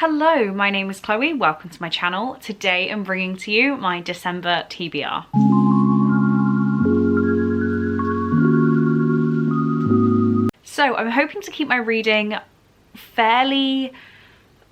Hello, my name is Chloe, welcome to my channel. Today I'm bringing to you my December TBR. So I'm hoping to keep my reading fairly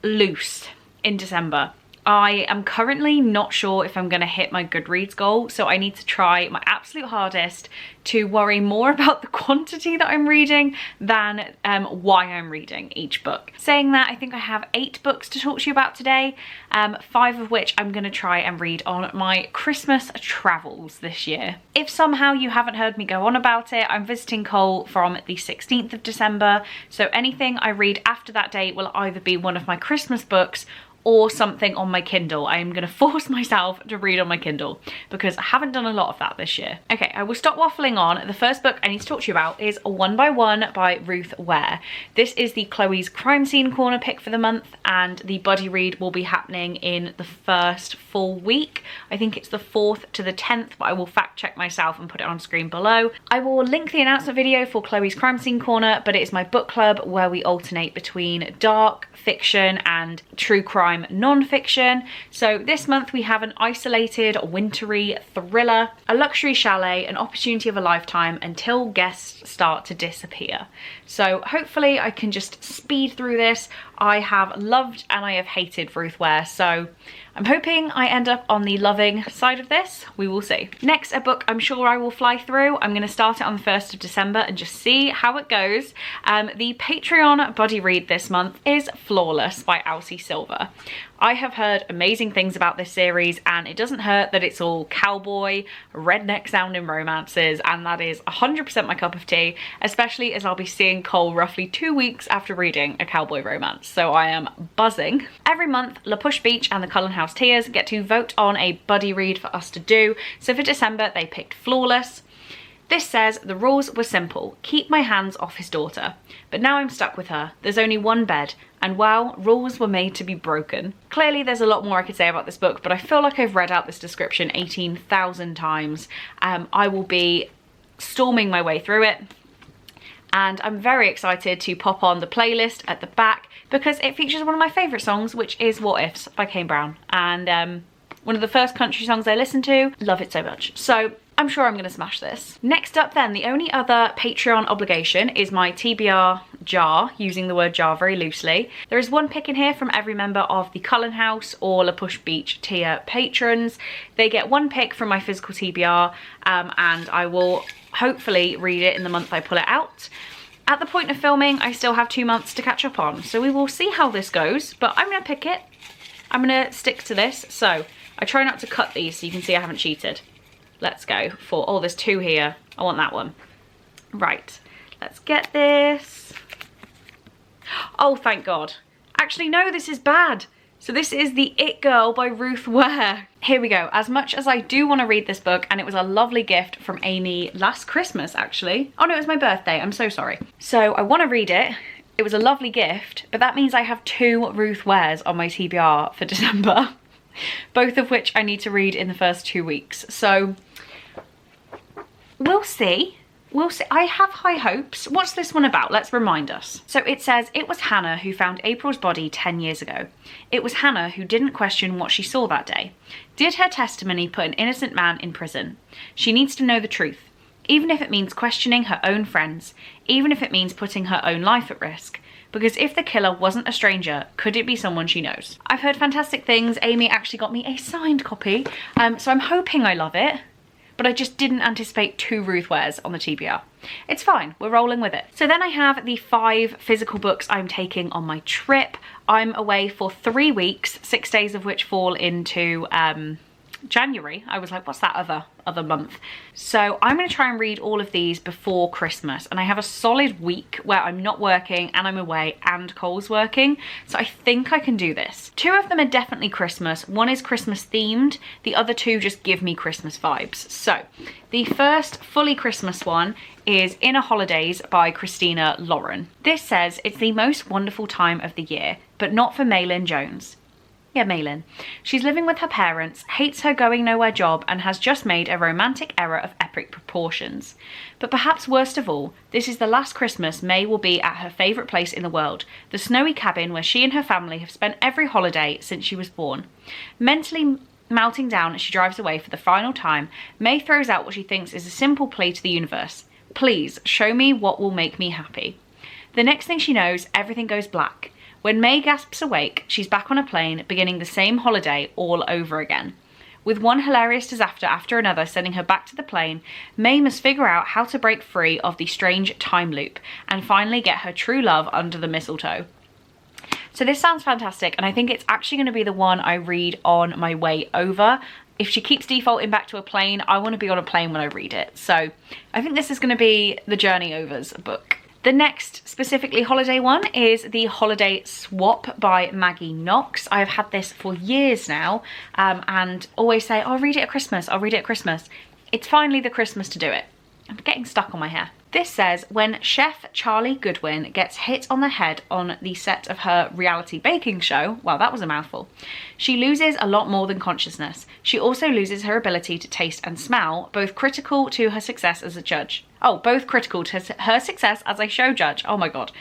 loose in December. I am currently not sure if I'm going to hit my Goodreads goal, so I need to try my absolute hardest to worry more about the quantity that I'm reading than why I'm reading each book. Saying that, I think I have 8 books to talk to you about today, 5 of which I'm going to try and read on my Christmas travels this year. If somehow you haven't heard me go on about it, I'm visiting Cole from the 16th of December, so anything I read after that date will either be one of my Christmas books or something on my Kindle. I am going to force myself to read on my Kindle because I haven't done a lot of that this year. Okay, I will stop waffling on. The first book I need to talk to you about is One by One by Ruth Ware. This is the Chloe's Crime Scene Corner pick for the month, and the buddy read will be happening in the first full week. I think it's the 4th to the 10th, but I will fact check myself and put it on screen below. I will link the announcement video for Chloe's Crime Scene Corner, but it is my book club where we alternate between dark fiction and true crime non-fiction. So this month we have an isolated wintry thriller, a luxury chalet, an opportunity of a lifetime until guests start to disappear. So hopefully I can just speed through this. I have loved and I have hated Ruth Ware, so I'm hoping I end up on the loving side of this. We will see. Next, a book I'm sure I will fly through. I'm going to start it on the 1st of December and just see how it goes. The Patreon buddy read this month is Flawless by Elsie Silver. I have heard amazing things about this series, and it doesn't hurt that it's all cowboy, redneck sounding romances, and that is 100% my cup of tea, especially as I'll be seeing Cole roughly 2 weeks after reading a cowboy romance, so I am buzzing. Every month, La Push Beach and the Cullen House Tiers get to vote on a buddy read for us to do, so for December they picked Flawless. This says, the rules were simple, keep my hands off his daughter. But now I'm stuck with her, there's only one bed, and wow, rules were made to be broken. Clearly there's a lot more I could say about this book, but I feel like I've read out this description 18,000 times. I will be storming my way through it, and I'm very excited to pop on the playlist at the back because it features one of my favourite songs, which is What Ifs by Kane Brown, and one of the first country songs I listened to. Love it so much. So I'm sure I'm gonna smash this. Next up then, the only other Patreon obligation is my TBR Jar, using the word jar very loosely. There is one pick in here from every member of the Cullen House or La Push Beach tier patrons. They get one pick from my physical TBR, and I will hopefully read it in the month I pull it out. At the point of filming, I still have 2 months to catch up on, so we will see how this goes, but I'm gonna pick it. I'm gonna stick to this, so I try not to cut these so you can see I haven't cheated. Let's go for, oh, there's 2 here. I want that one. Right, let's get this. Oh, thank God. Actually, no, this is bad. So this is The It Girl by Ruth Ware. Here we go. As much as I do want to read this book, and it was a lovely gift from Amy last Christmas, actually. Oh no, it was my birthday. I'm so sorry. So I want to read it. It was a lovely gift, but that means I have 2 Ruth Wares on my TBR for December. Both of which I need to read in the first 2 weeks. So we'll see. We'll see. I have high hopes. What's this one about? Let's remind us. So it says, it was Hannah who found April's body 10 years ago. It was Hannah who didn't question what she saw that day. Did her testimony put an innocent man in prison? She needs to know the truth, even if it means questioning her own friends, even if it means putting her own life at risk. Because if the killer wasn't a stranger, could it be someone she knows? I've heard fantastic things. Amy actually got me a signed copy, so I'm hoping I love it. But I just didn't anticipate 2 Ruth Wares on the TBR. It's fine, we're rolling with it. So then I have the 5 physical books I'm taking on my trip. I'm away for 3 weeks, 6 days of which fall into January. I was like, what's that other month? So I'm going to try and read all of these before Christmas, and I have a solid week where I'm not working and I'm away and Cole's working, so I think I can do this. 2 of them are definitely Christmas. One is Christmas themed, the other 2 just give me Christmas vibes. So the first fully Christmas one is Inner Holidays by Christina Lauren. This says, it's the most wonderful time of the year, but not for Maylin Jones. Yeah, Malin. She's living with her parents, hates her going nowhere job, and has just made a romantic error of epic proportions. But perhaps worst of all, this is the last Christmas May will be at her favourite place in the world, the snowy cabin where she and her family have spent every holiday since she was born. Mentally melting down as she drives away for the final time, May throws out what she thinks is a simple plea to the universe. Please, show me what will make me happy. The next thing she knows, everything goes black. When May gasps awake, she's back on a plane, beginning the same holiday all over again. With one hilarious disaster after another sending her back to the plane, May must figure out how to break free of the strange time loop and finally get her true love under the mistletoe. So this sounds fantastic, and I think it's actually going to be the one I read on my way over. If she keeps defaulting back to a plane, I want to be on a plane when I read it. So I think this is going to be the Journey Overs book. The next specifically holiday one is The Holiday Swap by Maggie Knox. I've had this for years now and always say, oh, I'll read it at Christmas, I'll read it at Christmas. It's finally the Christmas to do it. I'm getting stuck on my hair. This says, when chef Charlie Goodwin gets hit on the head on the set of her reality baking show, well, that was a mouthful, she loses a lot more than consciousness. She also loses her ability to taste and smell, both critical to her success as a judge. Oh, both critical to her success as a show judge. Oh my God.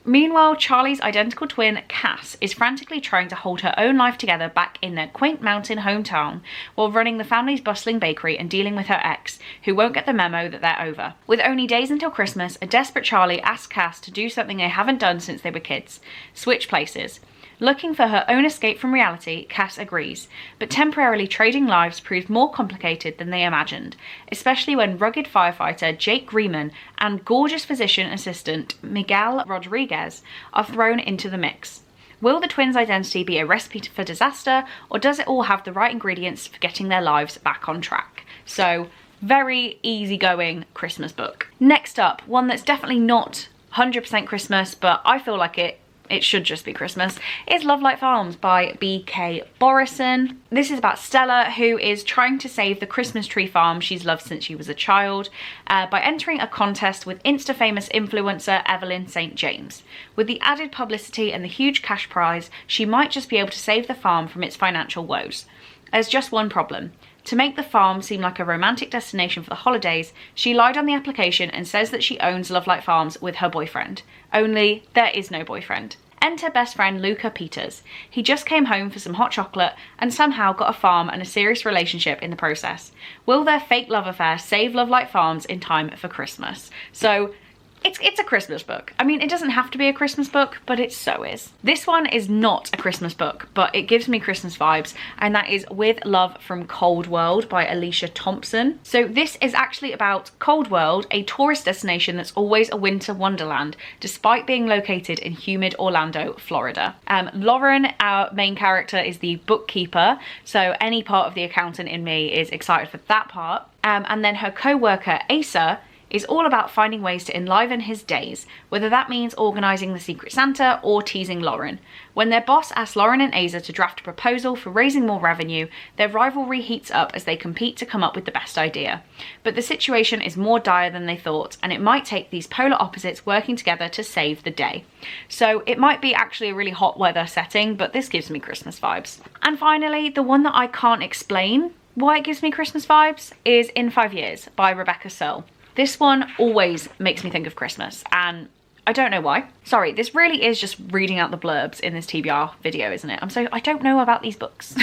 Meanwhile, Charlie's identical twin, Cass, is frantically trying to hold her own life together back in their quaint mountain hometown while running the family's bustling bakery and dealing with her ex, who won't get the memo that they're over. With only days until Christmas, a desperate Charlie asks Cass to do something they haven't done since they were kids: switch places. Looking for her own escape from reality, Cass agrees, but temporarily trading lives proves more complicated than they imagined, especially when rugged firefighter Jake Grieman and gorgeous physician assistant Miguel Rodriguez are thrown into the mix. Will the twins' identity be a recipe for disaster, or does it all have the right ingredients for getting their lives back on track? So, very easygoing Christmas book. Next up, one that's definitely not 100% Christmas, but I feel like it should just be Christmas, is Love Like Farms by B.K. Borison. This is about Stella, who is trying to save the Christmas tree farm she's loved since she was a child by entering a contest with Insta-famous influencer Evelyn St. James. With the added publicity and the huge cash prize, she might just be able to save the farm from its financial woes. There's just one problem. To make the farm seem like a romantic destination for the holidays, she lied on the application and says that she owns Love Like Farms with her boyfriend. Only, there is no boyfriend. Enter best friend Luca Peters. He just came home for some hot chocolate and somehow got a farm and a serious relationship in the process. Will their fake love affair save Love Like Farms in time for Christmas? So, it's a Christmas book. I mean, it doesn't have to be a Christmas book, but it so is. This one is not a Christmas book, but it gives me Christmas vibes, and that is With Love from Cold World by Alicia Thompson. So this is actually about Cold World, a tourist destination that's always a winter wonderland, despite being located in humid Orlando, Florida. Lauren, our main character, is the bookkeeper, so any part of the accountant in me is excited for that part. And then her co-worker, Asa, is all about finding ways to enliven his days, whether that means organising the Secret Santa or teasing Lauren. When their boss asks Lauren and Asa to draft a proposal for raising more revenue, their rivalry heats up as they compete to come up with the best idea. But the situation is more dire than they thought, and it might take these polar opposites working together to save the day. So it might be actually a really hot weather setting, but this gives me Christmas vibes. And finally, the one that I can't explain why it gives me Christmas vibes is In 5 Years by Rebecca Searle. This one always makes me think of Christmas, and I don't know why. Sorry, this really is just reading out the blurbs in this TBR video, isn't it? I don't know about these books.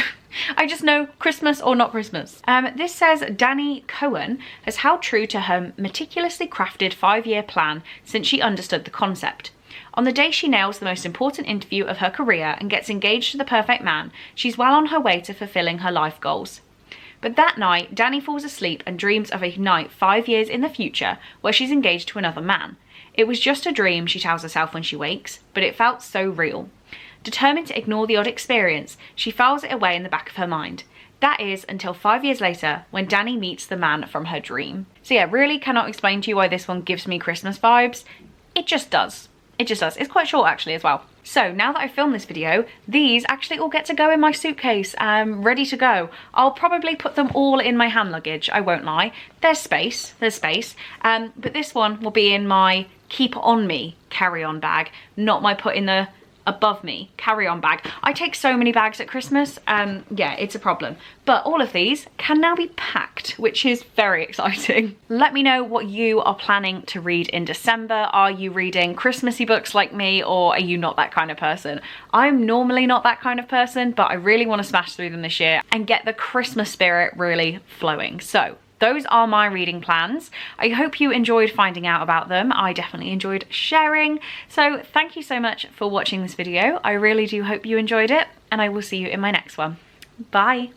I just know Christmas or not Christmas. This says Danny Cohen has held true to her meticulously crafted 5-year plan since she understood the concept. On the day she nails the most important interview of her career and gets engaged to the perfect man, she's well on her way to fulfilling her life goals. But that night, Danny falls asleep and dreams of a night 5 years in the future where she's engaged to another man. It was just a dream, she tells herself when she wakes, but it felt so real. Determined to ignore the odd experience, she files it away in the back of her mind. That is until 5 years later, when Danny meets the man from her dream. So yeah, really cannot explain to you why this one gives me Christmas vibes. It just does. It just does. It's quite short actually as well. So now that I've filmed this video, these actually all get to go in my suitcase, ready to go. I'll probably put them all in my hand luggage, I won't lie. There's space, but this one will be in my keep on me carry-on bag, not my put in the above me carry-on bag. I take so many bags at Christmas, yeah, it's a problem. But all of these can now be packed, which is very exciting. Let me know what you are planning to read in December. Are you reading Christmassy books like me, or are you not that kind of person? I'm normally not that kind of person, but I really want to smash through them this year and get the Christmas spirit really flowing. So those are my reading plans. I hope you enjoyed finding out about them. I definitely enjoyed sharing. So thank you so much for watching this video. I really do hope you enjoyed it, and I will see you in my next one. Bye.